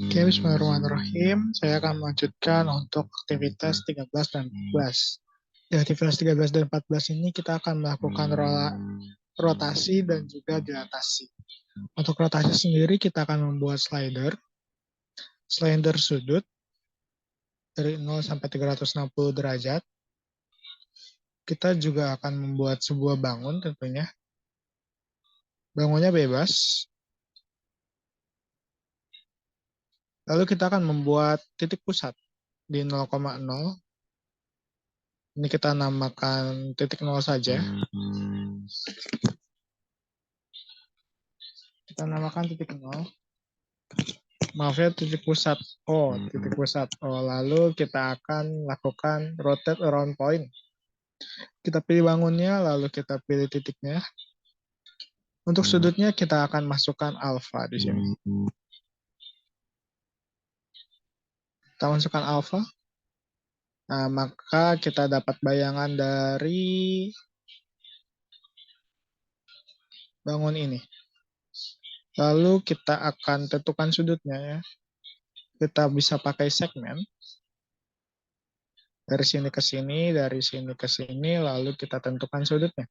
Oke, bismillahirrahmanirrahim. Saya akan melanjutkan untuk aktivitas 13 dan 14. Di aktivitas 13 dan 14 ini kita akan melakukan rotasi dan juga dilatasi. Untuk rotasi sendiri kita akan membuat slider sudut dari 0 sampai 360 derajat. Kita juga akan membuat sebuah bangun tentunya. Bangunnya bebas. Lalu kita akan membuat titik pusat di 0,0. Ini kita namakan titik 0 saja. Kita namakan titik 0. Maaf ya, titik pusat O. Titik pusat O. Lalu kita akan lakukan rotate around point. Kita pilih bangunnya, lalu kita pilih titiknya. Untuk sudutnya kita akan masukkan alpha di sini. Kita masukkan alpha. Nah, maka kita dapat bayangan dari bangun ini. Lalu kita akan tentukan sudutnya ya. Kita bisa pakai segmen. Dari sini ke sini, dari sini ke sini, lalu kita tentukan sudutnya.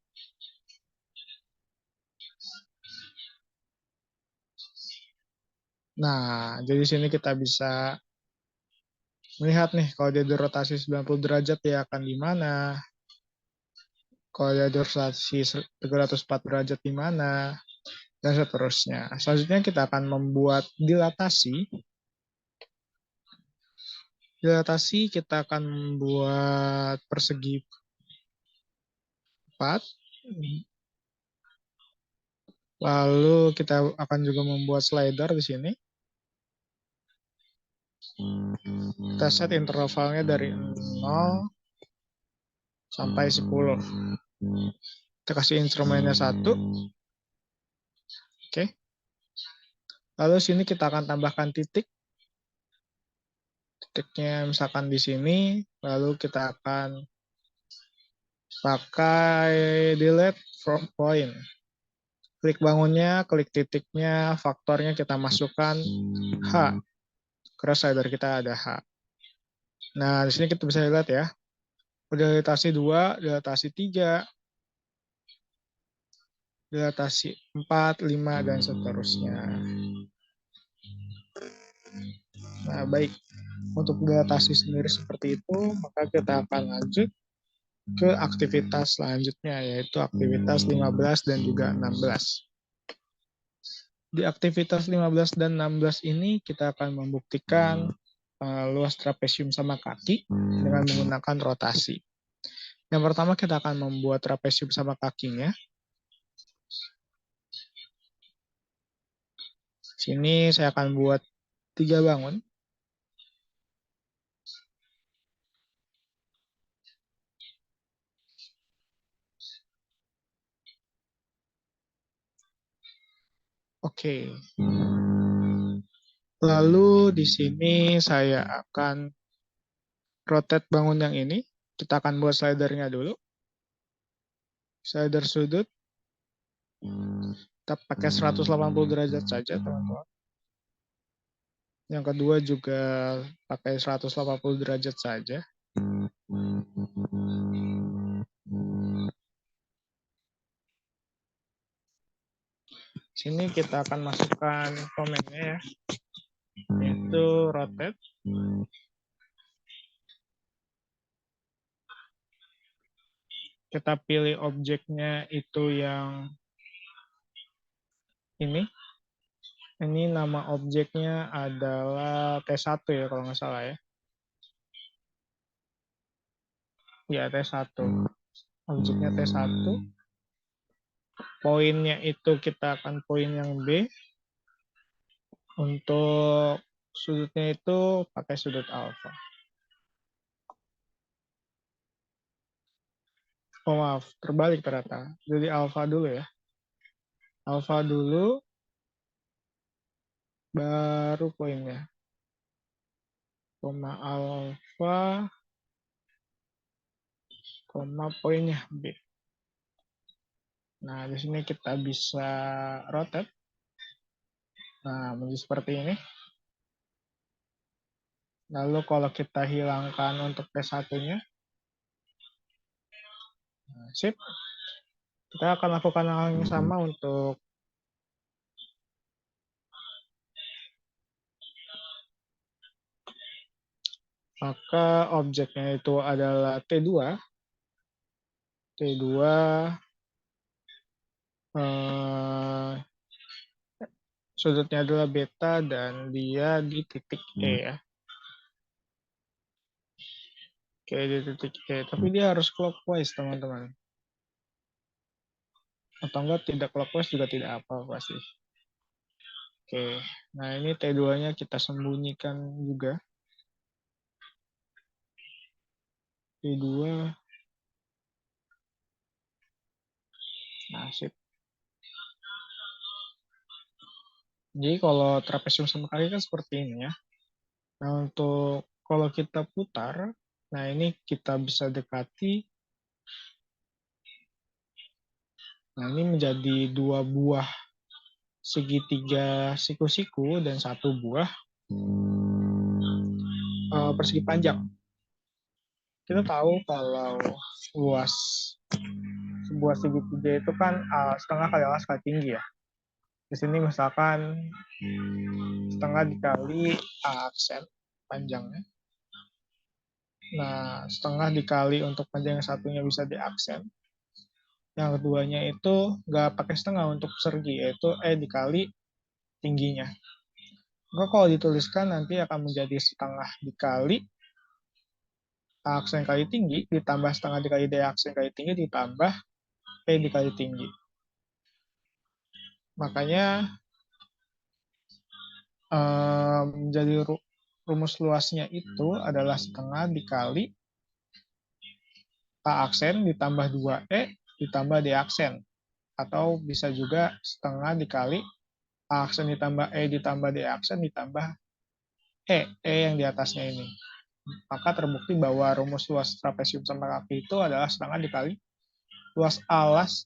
Nah, jadi sini kita bisa melihat nih, kalau dia dirotasi 90 derajat, dia akan di mana. Kalau dia dirotasi 304 derajat di mana, dan seterusnya. Selanjutnya kita akan membuat dilatasi. Dilatasi kita akan membuat persegi 4. Lalu kita akan juga membuat slider di sini. Kita set intervalnya dari 0 sampai 10. Kita kasih instrumennya 1. Oke. Lalu sini kita akan tambahkan titik. Titiknya misalkan di sini. Lalu kita akan pakai delete from point. Klik bangunnya, klik titiknya, faktornya kita masukkan H. Cross slider kita ada H. Nah, di sini kita bisa lihat ya. Dilatasi 2, dilatasi 3, dilatasi 4, 5, dan seterusnya. Nah, baik. Untuk dilatasi sendiri seperti itu, maka kita akan lanjut ke aktivitas selanjutnya, yaitu aktivitas 15 dan juga 16. Di aktivitas 15 dan 16 ini, kita akan membuktikan luas trapesium sama kaki dengan menggunakan rotasi. Yang pertama kita akan membuat trapesium sama kakinya. Sini saya akan buat 3 bangun. Oke. Lalu di sini saya akan rotate bangun yang ini. Kita akan buat slidernya dulu. Slider sudut. Kita pakai 180 derajat saja, teman-teman. Yang kedua juga pakai 180 derajat saja. Sini kita akan masukkan komennya ya. Itu rotate. Kita pilih objeknya itu yang ini. Ini nama objeknya adalah T1 ya kalau nggak salah ya. Ya, T1. Objeknya T1. Poinnya itu kita akan poin yang B. Untuk sudutnya itu pakai sudut alfa. Oh maaf, terbalik ternyata. Jadi alfa dulu ya. Alfa dulu, baru poinnya. Koma alfa, koma poinnya B. Nah, di sini kita bisa rotate. Nah, menjadi seperti ini. Lalu kalau kita hilangkan untuk T1-nya, nah, sip. Kita akan lakukan hal yang sama untuk maka objeknya itu adalah T2. T2 sudutnya adalah beta dan dia di titik E ya. Oke, di titik E. Tapi dia harus clockwise, teman-teman. Atau enggak tidak clockwise juga tidak apa-apa sih. Oke, nah ini T2-nya kita sembunyikan juga. T2, nah sip. Jadi kalau trapesium sama kali kan seperti ini ya. Nah untuk kalau kita putar, nah ini kita bisa dekati. Nah ini menjadi dua buah segitiga siku-siku dan satu buah persegi panjang. Kita tahu kalau luas sebuah segitiga itu kan setengah kali alas kali tinggi ya. Di sini misalkan setengah dikali aksen panjangnya. Nah, setengah dikali untuk panjang yang satunya bisa diaksen. Yang keduanya itu nggak pakai setengah untuk persegi, yaitu dikali tingginya. Maka kalau dituliskan nanti akan menjadi setengah dikali aksen kali tinggi, ditambah setengah dikali D aksen kali tinggi, ditambah dikali tinggi. Makanya menjadi rumus luasnya itu adalah setengah dikali A aksen ditambah 2E ditambah D aksen. Atau bisa juga setengah dikali A aksen ditambah E ditambah D aksen ditambah E yang di atasnya ini. Maka terbukti bahwa rumus luas trapesium sama kaki itu adalah setengah dikali luas alas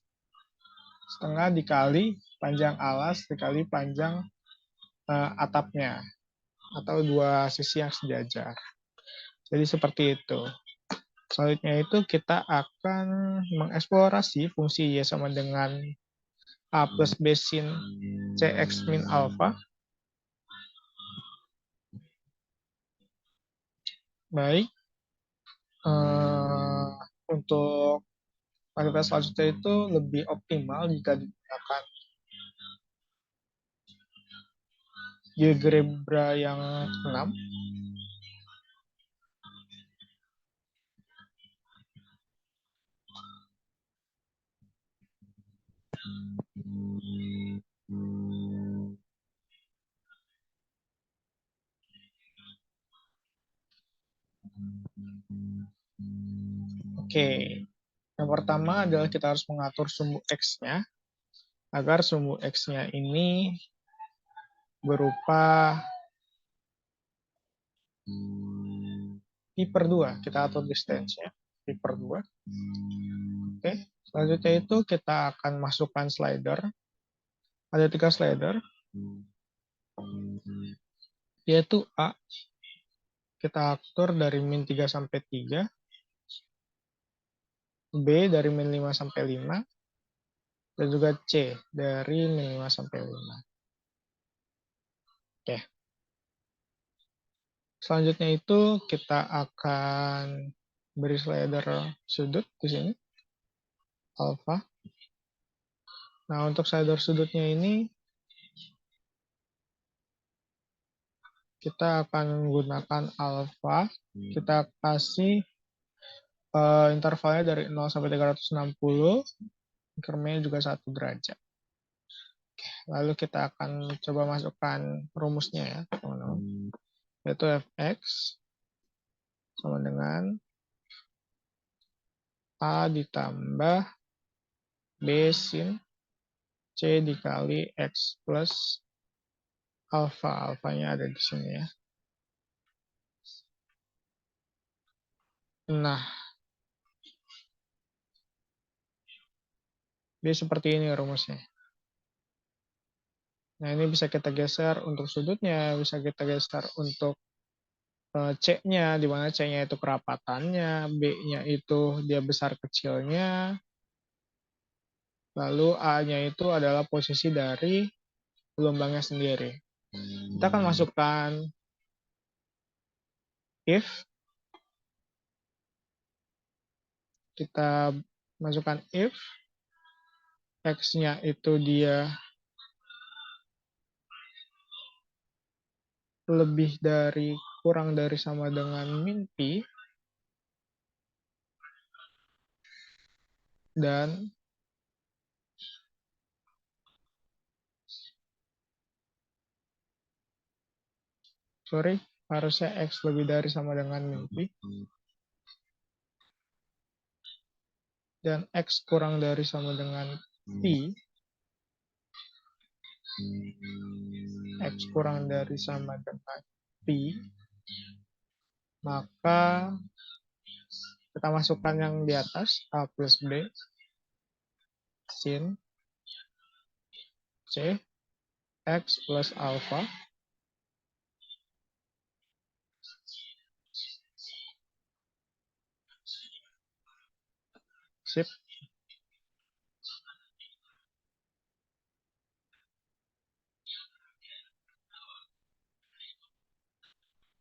setengah dikali panjang alas dikali panjang atapnya. Atau dua sisi yang sejajar. Jadi seperti itu. Selanjutnya itu kita akan mengeksplorasi fungsi Y sama dengan A plus B sin CX min alpha. Baik. Untuk kualitas selanjutnya itu lebih optimal jika digunakan GeoGebra yang 6. Oke, yang pertama adalah kita harus mengatur sumbu X-nya, agar sumbu X-nya ini berupa pi per 2. Kita atur distance-nya, pi per 2. Oke, selanjutnya itu kita akan masukkan slider. Ada 3 slider, yaitu A, kita atur dari min 3 sampai 3, B dari min 5 sampai 5, dan juga C dari min 5 sampai 5. Oke. Selanjutnya itu kita akan beri slider sudut di sini, alpha. Nah, untuk slider sudutnya ini kita akan menggunakan alpha. Kita kasih intervalnya dari 0 sampai 360, incrementnya juga 1 derajat. Lalu kita akan coba masukkan rumusnya ya, teman-teman. Yaitu fx sama dengan A ditambah B sin C dikali X plus alpha. Alfanya ada di sini ya. Nah, dia seperti ini rumusnya. Nah, ini bisa kita geser untuk sudutnya, bisa kita geser untuk C-nya, di mana C-nya itu kerapatannya, B-nya itu dia besar kecilnya, lalu A-nya itu adalah posisi dari gelombangnya sendiri. Kita akan masukkan if, kita masukkan if, X-nya itu dia lebih dari, kurang dari sama dengan min P, dan harusnya X lebih dari sama dengan min P, dan X kurang dari sama dengan P, X kurang dari sama dengan P, maka kita masukkan yang di atas, A plus B, sin C, X plus alpha, sip.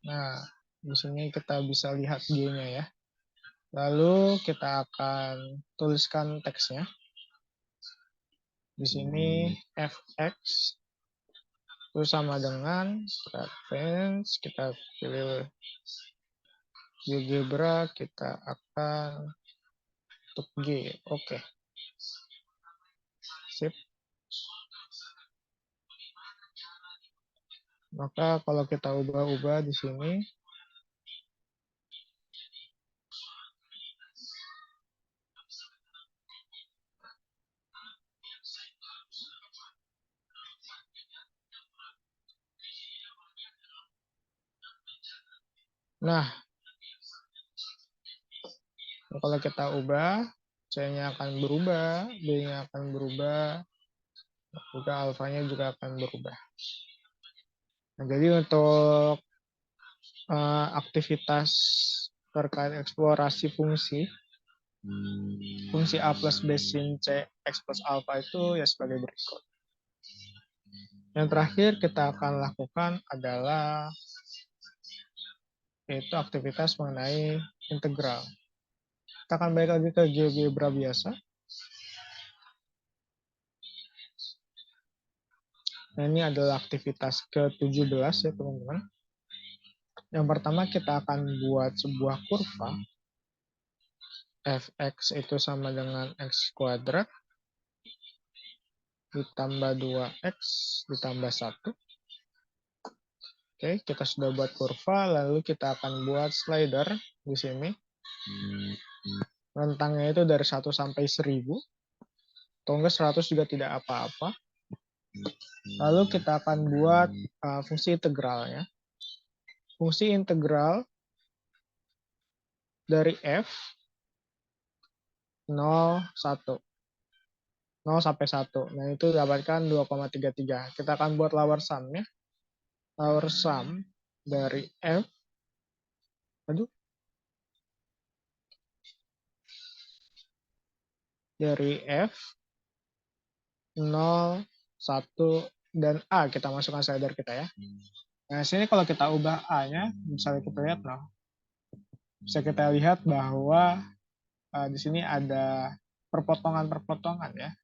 Nah, di sini kita bisa lihat G-nya ya. Lalu kita akan tuliskan teksnya. Di sini fx itu sama dengan reference, kita pilih GeoGebra, kita akan untuk G. Oke. Sip. Maka kalau kita ubah-ubah di sini, nah, kalau kita ubah, C-nya akan berubah, B-nya akan berubah, juga alfanya juga akan berubah. Nah, jadi untuk aktivitas terkait eksplorasi fungsi A plus B sin C X plus alpha itu ya sebagai berikut. Yang terakhir kita akan lakukan adalah yaitu aktivitas mengenai integral. Kita akan balik lagi ke GeoGebra biasa. Nah, ini adalah aktivitas ke-17 ya teman-teman. Yang pertama kita akan buat sebuah kurva fx itu sama dengan x kuadrat ditambah 2x ditambah 1. Oke, kita sudah buat kurva, lalu kita akan buat slider di sini. Rentangnya itu dari 1 sampai 1000. Atau enggak 100 juga tidak apa-apa. Lalu kita akan buat fungsi integralnya. Fungsi integral dari f 0, 1. 0 sampai 1. Nah, itu dapatkan 2,33. Kita akan buat lower sum-nya. Lower sum dari f, dari f 0, 1, dan A. Kita masukkan slider kita ya. Nah, sini kalau kita ubah A-nya, misalnya kita lihat, bisa kita lihat bahwa di sini ada perpotongan-perpotongan ya,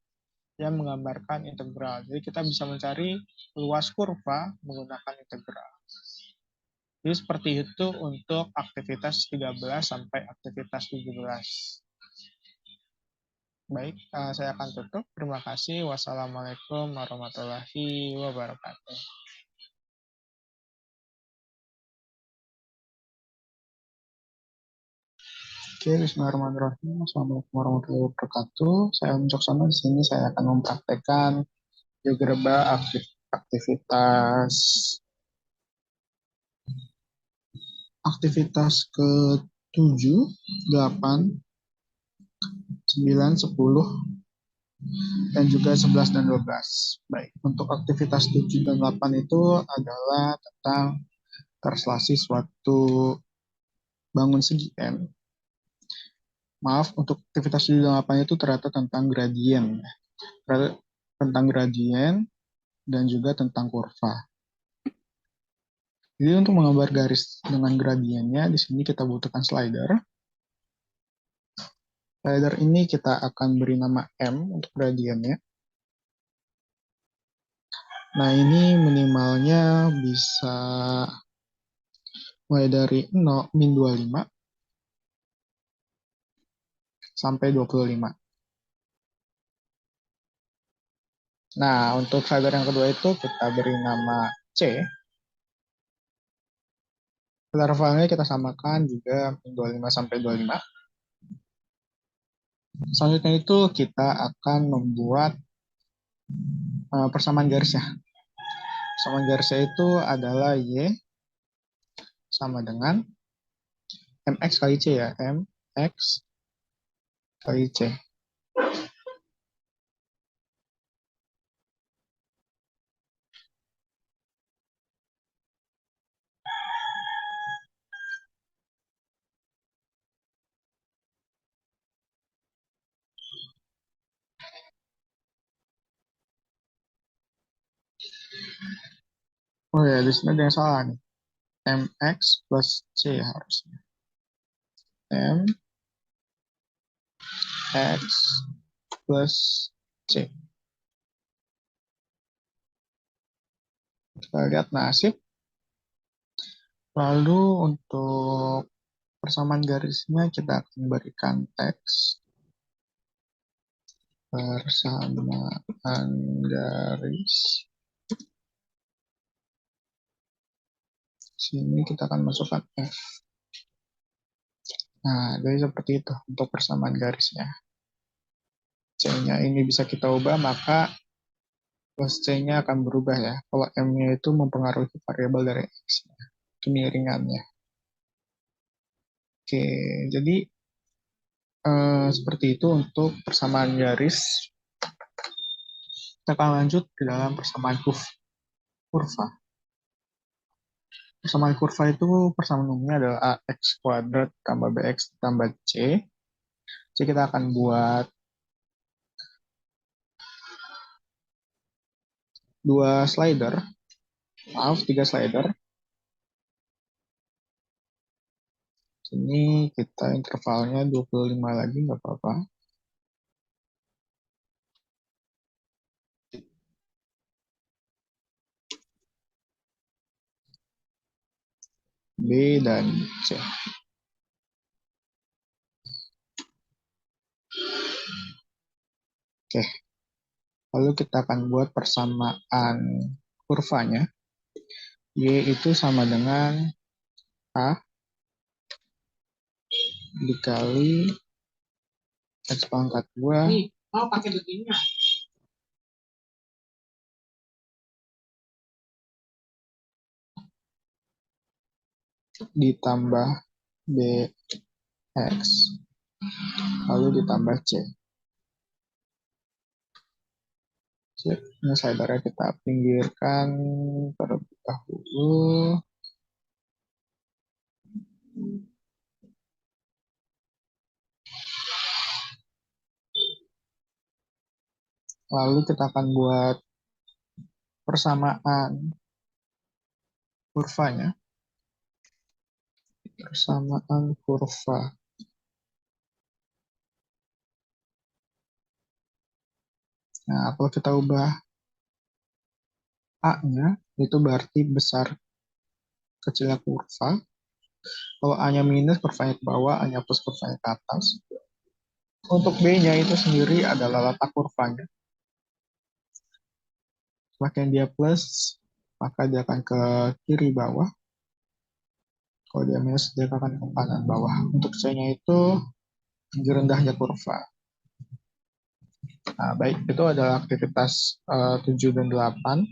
yang menggambarkan integral. Jadi kita bisa mencari luas kurva menggunakan integral. Jadi seperti itu untuk aktivitas 13 sampai aktivitas 17. Baik, saya akan tutup. Terima kasih. Wassalamualaikum warahmatullahi wabarakatuh. Oke, bismillahirrahmanirrahim. Assalamualaikum warahmatullahi wabarakatuh. Saya Wincoksono. Di sini saya akan mempraktekkan GeoGebra aktivitas ke-7, 8, 9, 10, dan juga 11 dan 12. Baik, untuk aktivitas 7 dan 8 itu adalah tentang translasi suatu bangun segi n. Maaf, untuk aktivitas 7 dan 8 itu ternyata tentang gradien. Tentang gradien dan juga tentang kurva. Jadi untuk menggambar garis dengan gradiennya, di sini kita butuhkan slider. Slider ini kita akan beri nama M untuk gradiennya. Nah, ini minimalnya bisa mulai dari 0, min 25 sampai 25. Nah, untuk slider yang kedua itu kita beri nama C. Intervalnya kita samakan juga min 25 sampai 25. Selanjutnya itu kita akan membuat persamaan garisnya. Persamaan garisnya itu adalah Y sama dengan MX kali C ya. MX kali C. Oh ya, di sini ada yang salah nih. MX plus C harusnya. MX plus C. Kita lihat nasib. Lalu untuk persamaan garisnya kita akan berikan teks persamaan garis. Sini kita akan masukkan F. Nah, jadi seperti itu untuk persamaan garisnya. C-nya ini bisa kita ubah, maka plus C-nya akan berubah ya. Kalau M-nya itu mempengaruhi variabel dari X-nya, kemiringannya. Oke, jadi seperti itu untuk persamaan garis. Kita akan lanjut ke dalam persamaan kurva. Persamaan kurva itu persamaan umumnya adalah AX kuadrat tambah BX tambah C. Jadi kita akan buat tiga slider. Sini kita intervalnya 25 lagi, nggak apa-apa. B dan C. Oke, lalu kita akan buat persamaan kurvanya. Y itu sama dengan A dikali X pangkat 2 ditambah BX lalu ditambah C. Ini slidernya kita pinggirkan terlebih dahulu. Lalu kita akan buat persamaan kurvanya. Persamaan kurva. Nah, kalau kita ubah A-nya, itu berarti besar kecilnya kurva. Kalau A-nya minus, kurvanya ke bawah, A-nya plus, kurvanya ke atas. Untuk B-nya itu sendiri adalah letak kurvanya. Semakin dia plus, maka dia akan ke kiri bawah. Kalau dia minus, dia akan ke kanan bawah. Untuk C-nya itu tinggi rendahnya kurva. Nah, baik, itu adalah aktivitas 7 dan 8.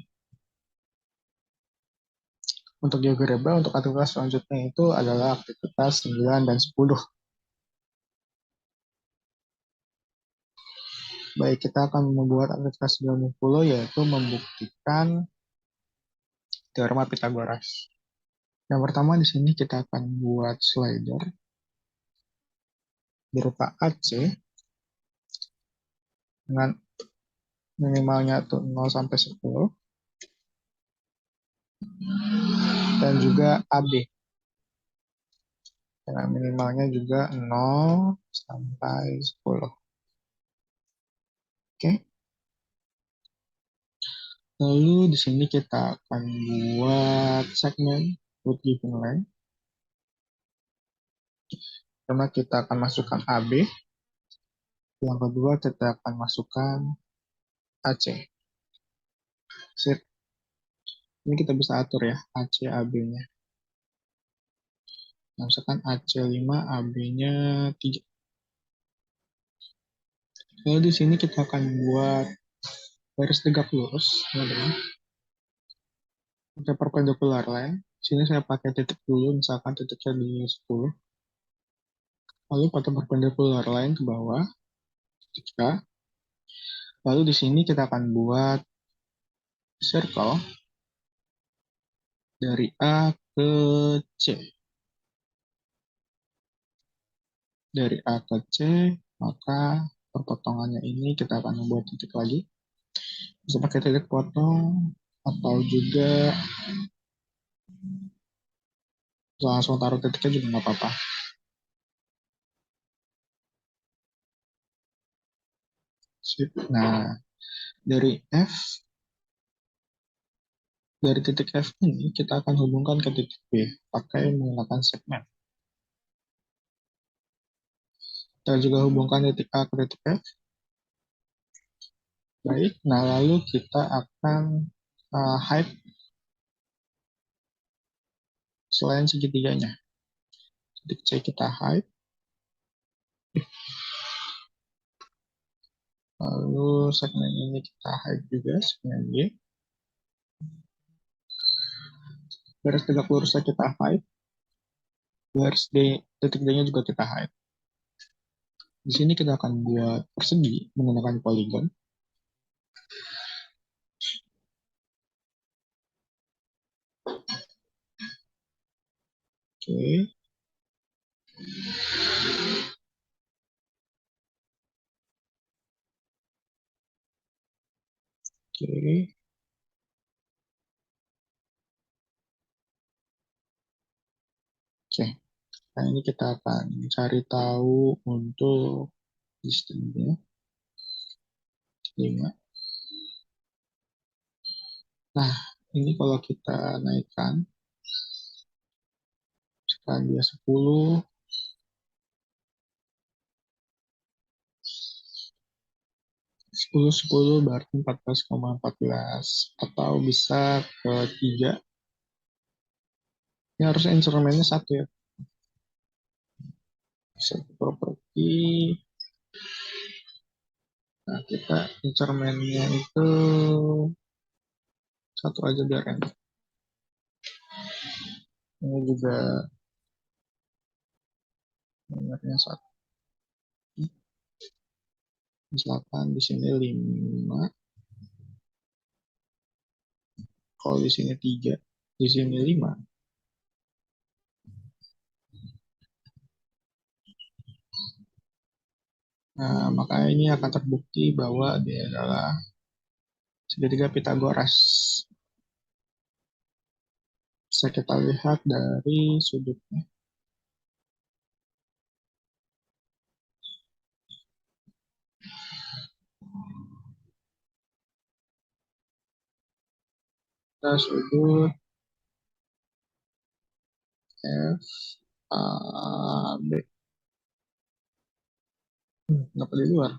Untuk GeoGebra, untuk aktivitas selanjutnya itu adalah aktivitas 9 dan 10. Baik, kita akan membuat aktivitas 90 yaitu membuktikan teorema Pitagoras. Yang pertama di sini kita akan buat slider berupa AC dengan minimalnya tuh 0 sampai 10 dan juga AB dengan minimalnya juga 0 sampai 10. Oke. Lalu di sini kita akan buat segmen with given length. Pertama kita akan masukkan AB. Yang kedua kita akan masukkan AC. Sip. Ini kita bisa atur ya AC AB-nya. Nah, misalkan AC5 AB-nya 3. Lalu di sini kita akan buat garis tegak lurus, untuk perpendicular line. Sini saya pakai titik dulu, misalkan titiknya di 10. Lalu pakai perpendicular line ke bawah, titik A. Lalu di sini kita akan buat circle dari A ke C. Dari A ke C, maka perpotongannya ini kita akan membuat titik lagi. Bisa pakai titik potong, atau juga langsung taruh titiknya juga nggak apa-apa. Nah, dari F, dari titik F ini kita akan hubungkan ke titik B pakai menggunakan segmen. Kita juga hubungkan titik A ke titik F. Baik, nah lalu kita akan hide selain segitiganya. Titik C kita hide. Lalu segmen ini kita hide juga, segmen Y. Garis tegak lurusnya kita hide. Garis D, titik D-nya juga kita hide. Di sini kita akan buat persegi menggunakan polygon. Oke. Oke. Oke. Nah, ini kita akan cari tahu untuk distance-nya. 5. Nah, ini kalau kita naikkan, sekarang dia 10, 10 berarti 14,14 atau bisa ke 3. Ini harusnya instrumennya 1 ya. Set property. Nah, kita instrumennya itu 1 aja biar enak. Ini juga nomornya 1. Misalkan di sini 5, kalau di sini 3, di sini 5. Nah, maka ini akan terbukti bahwa dia adalah segitiga Pitagoras. Bisa kita lihat dari sudutnya. Kita sudut F, A, B. Kenapa di luar?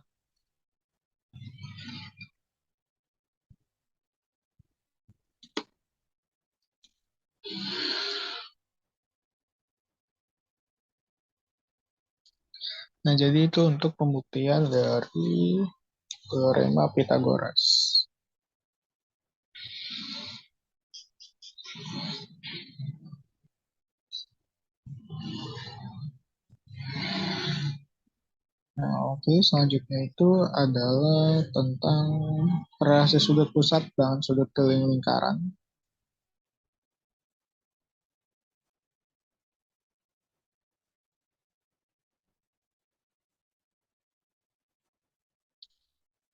Nah, jadi itu untuk pembuktian dari teorema Pitagoras. Nah, Oke, selanjutnya itu adalah tentang relasi sudut pusat dan sudut keliling lingkaran.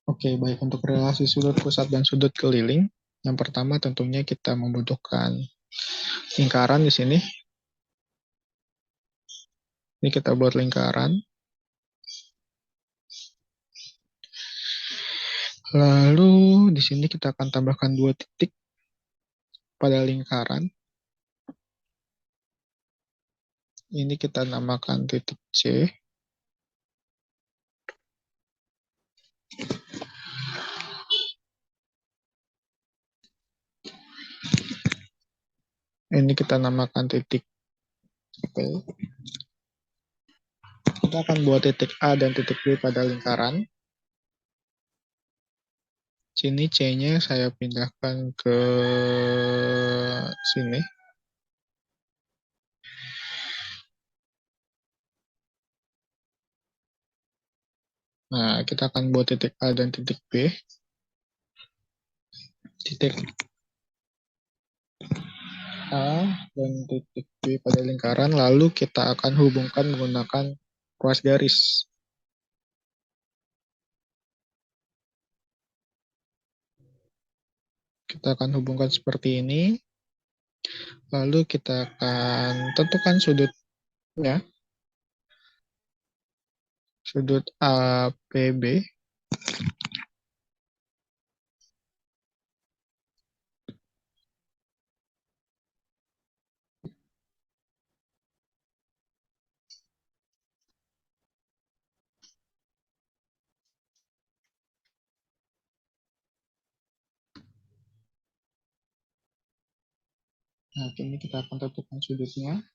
Oke, baik untuk relasi sudut pusat dan sudut keliling. Yang pertama tentunya kita membutuhkan lingkaran di sini. Ini kita buat lingkaran. Lalu di sini kita akan tambahkan 2 titik pada lingkaran. Ini kita namakan titik C. Ini kita namakan titik P. Kita akan buat titik A dan titik B pada lingkaran. Sini C-nya saya pindahkan ke sini. Nah, kita akan buat titik A dan titik B. Titik A dan titik B pada lingkaran, lalu kita akan hubungkan menggunakan ruas garis. Kita akan hubungkan seperti ini. Lalu kita akan tentukan sudutnya. Sudut APB. Nah, ini kita akan tentukan sudutnya.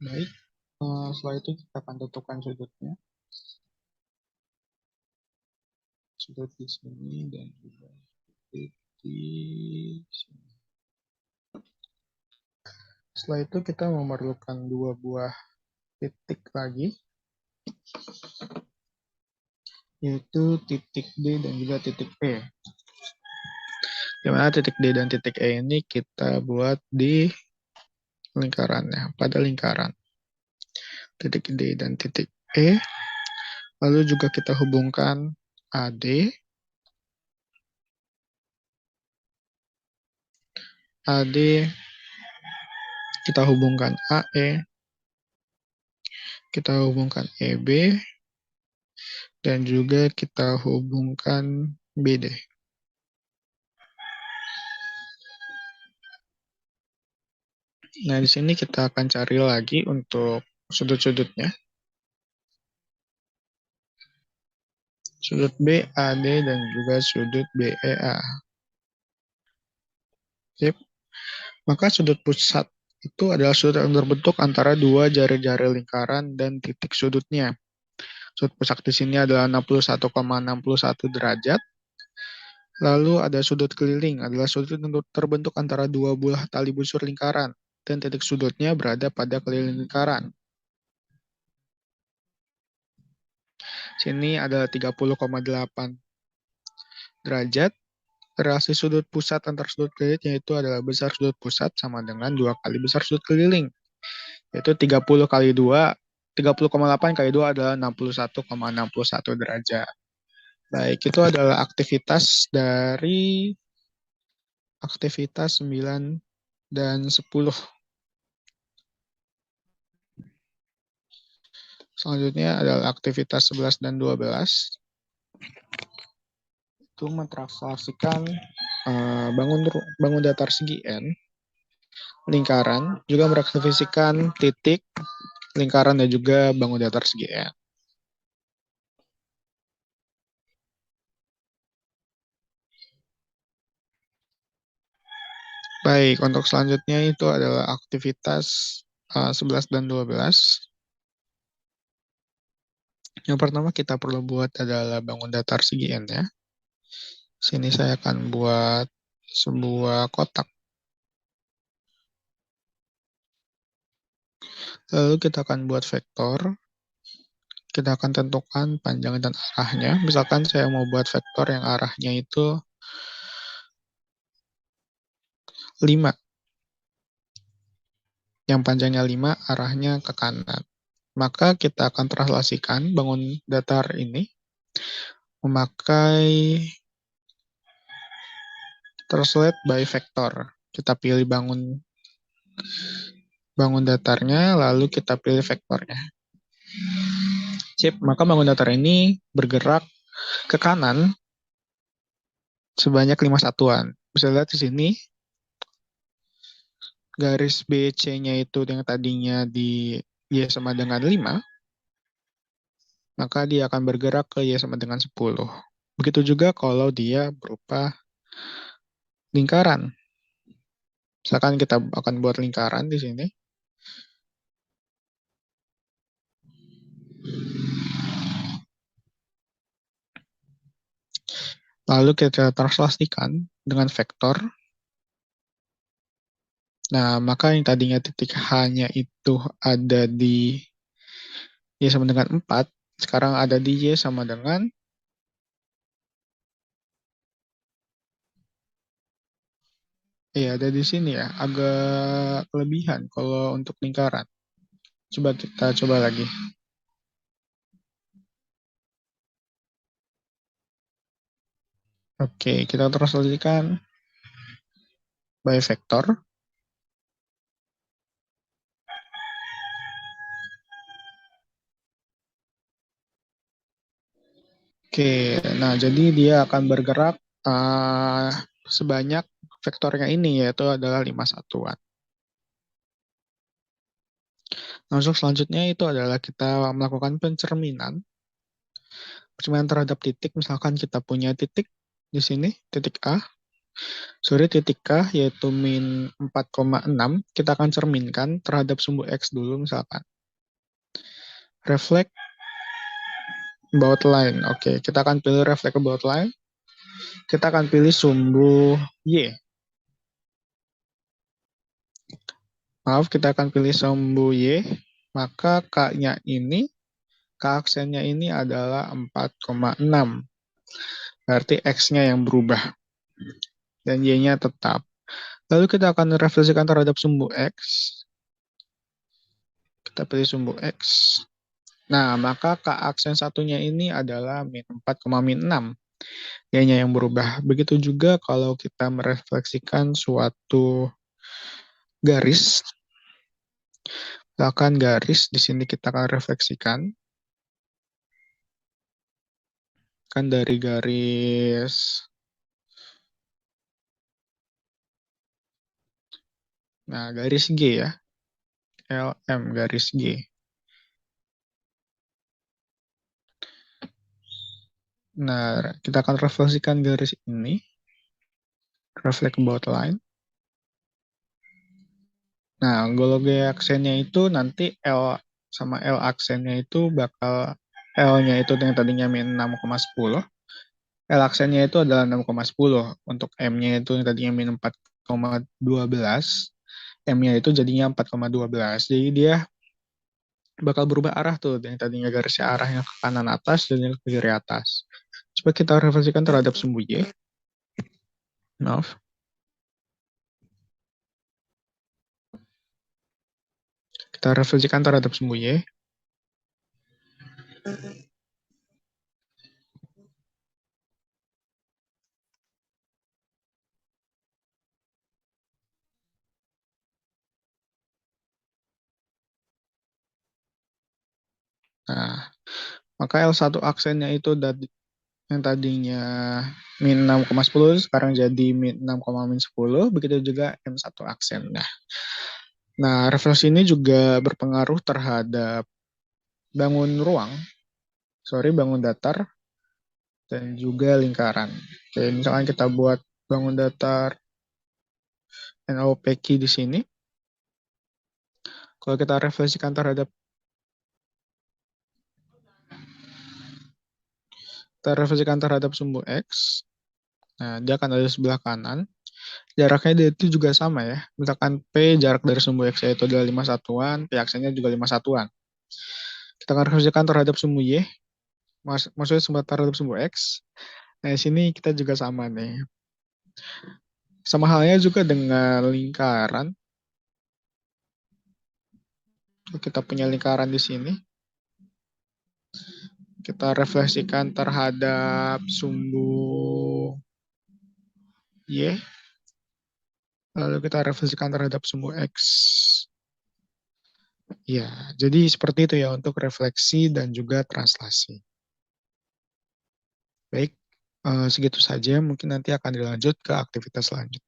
Baik. Setelah itu kita akan tentukan sudutnya. Sudut di sini dan juga di sini. Setelah itu kita memerlukan 2 buah titik lagi, yaitu titik D dan juga titik E. Dimana titik D dan titik E ini kita buat di lingkarannya, pada lingkaran. Titik D dan titik E. Lalu juga kita hubungkan AD. AD kita hubungkan AE. Kita hubungkan EB. Dan juga kita hubungkan BD. Nah, di sini kita akan cari lagi untuk sudut-sudutnya. Sudut BAD dan juga sudut BEA. Sip. Maka sudut pusat itu adalah sudut yang terbentuk antara 2 jari-jari lingkaran dan titik sudutnya. Sudut pusat di sini adalah 61,61 derajat. Lalu ada sudut keliling, adalah sudut yang terbentuk antara 2 buah tali busur lingkaran, dan titik sudutnya berada pada keliling lingkaran. Sini adalah 30,8 derajat. Relasi sudut pusat antar sudut keliling yaitu adalah besar sudut pusat sama dengan 2 kali besar sudut keliling. Yaitu 30 kali 2, 30,8 kali 2 adalah 61,61 derajat. Baik, itu adalah aktivitas dari aktivitas 9 dan 10. Selanjutnya adalah aktivitas 11 dan 12. Itu mentranslasikan bangun datar segi N, lingkaran, juga merepresentasikan titik, lingkaran, dan juga bangun datar segi N. Baik, untuk selanjutnya itu adalah aktivitas 11 dan 12. Yang pertama kita perlu buat adalah bangun datar segi N ya. Sini saya akan buat sebuah kotak. Lalu kita akan buat vektor. Kita akan tentukan panjang dan arahnya. Misalkan saya mau buat vektor yang arahnya itu 5. Yang panjangnya 5, arahnya ke kanan. Maka kita akan translasikan bangun datar ini memakai translate by vector. Kita pilih bangun datarnya, lalu kita pilih vektornya. Sip, maka bangun datar ini bergerak ke kanan sebanyak 5 satuan. Bisa lihat di sini, garis BC-nya itu yang tadinya di Y sama dengan 5, maka dia akan bergerak ke Y sama dengan 10. Begitu juga kalau dia berupa lingkaran. Misalkan kita akan buat lingkaran di sini. Lalu kita translasikan dengan vektor. Nah, maka yang tadinya titik H-nya itu ada di Y sama dengan 4, sekarang ada di Y sama dengan, ya ada di sini ya, agak kelebihan kalau untuk lingkaran. Coba kita coba lagi. Oke, kita translasikan by vektor. Oke, nah jadi dia akan bergerak sebanyak vektornya ini, yaitu adalah 5 satuan. Langsung selanjutnya itu adalah kita melakukan pencerminan. Pencerminan terhadap titik, misalkan kita punya titik di sini, titik A. Sorry, titik K, yaitu min 4,6. Kita akan cerminkan terhadap sumbu X dulu, misalkan. Reflect about line. Oke, kita akan pilih reflect about line. Kita akan pilih sumbu Y. Maaf, kita akan pilih sumbu Y. Maka K-nya ini, K aksennya ini adalah 4,6. Berarti X-nya yang berubah. Dan Y-nya tetap. Lalu kita akan refleksikan terhadap sumbu X. Kita pilih sumbu X. Nah, maka K aksen satunya ini adalah min 4,6. Y-nya yang berubah. Begitu juga kalau kita merefleksikan suatu garis. Misalkan garis, di sini kita akan refleksikan. Kan dari garis garis G ya. LM garis G. Nah, kita akan refleksikan garis ini. Reflect about line. Nah, golog G aksennya itu nanti L sama L aksennya itu bakal L-nya itu yang tadinya min 6,10. L aksennya itu adalah 6,10. Untuk M-nya itu yang tadinya min 4,12. M-nya itu jadinya 4,12. Jadi dia bakal berubah arah tuh. Yang tadinya garisnya arahnya ke kanan atas dan yang ke kiri atas. Coba kita refleksikan terhadap sumbu Y. Maaf. Kita refleksikan terhadap sumbu Y. Nah, maka L1 aksennya itu yang tadinya min 6,10 sekarang jadi min 6,10. Begitu juga M1 aksen. Nah, refleksi ini juga berpengaruh terhadap bangun datar, dan juga lingkaran. Oke, misalkan kita buat bangun datar NOPQ di sini. Kalau kita refleksikan terhadap sumbu X, nah dia akan ada di sebelah kanan. Jaraknya dia itu juga sama ya. Misalkan P jarak dari sumbu X yaitu adalah 5 satuan, P aksennya juga 5 satuan. Kita akan refleksikan terhadap sumbu Y, maksudnya sumbu terhadap sumbu X. Nah, di sini kita juga sama nih. Sama halnya juga dengan lingkaran. Kita punya lingkaran di sini. Kita refleksikan terhadap sumbu Y. Lalu kita refleksikan terhadap sumbu X. Ya, jadi seperti itu ya untuk refleksi dan juga translasi. Baik, segitu saja. Mungkin nanti akan dilanjut ke aktivitas selanjutnya.